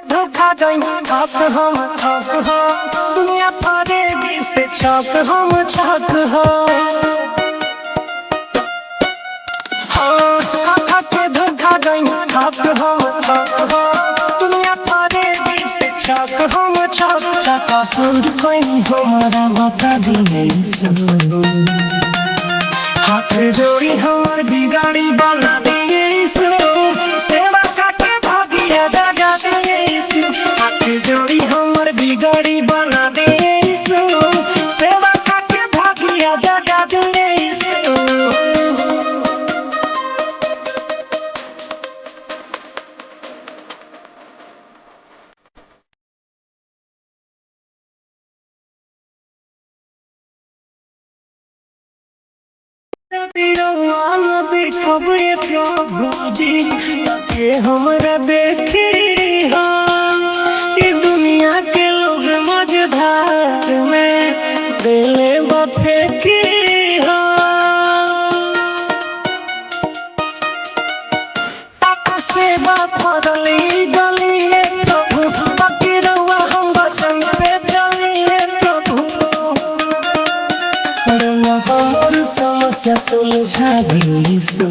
धोखा जाई ठक हम ठक हो दुनिया फारे भी से छक हम छक हो कथा के धोखा जाई ठक हम ठक हो दुनिया फारे भी से छक हम छक छक सुन कोई हमारा बता दिए हाथ जोड़ी हमार बिगाड़ी बना दिए सेवा काके भागिया जगा दिए हाथ जोड़ी हमार बिगाड़ी बना दिए सेवा काके भागिया जगा दिए खबरे प्रभुजी के हमरा देखे ये दुनिया के लोग मझधार में दिले बफे की सेवा फरली गलिए प्रभु बाकी रहुआ हम बचन पे चलिए प्रभु हमर समस्या सुलझा दीसु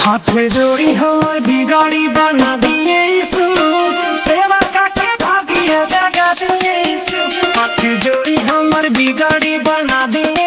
हाथ जोड़ी हमार बिगाड़ी बना दिए सेवा काके भागिया जगा दिए हाथ जोड़ी हमार बिगाड़ी बना दिए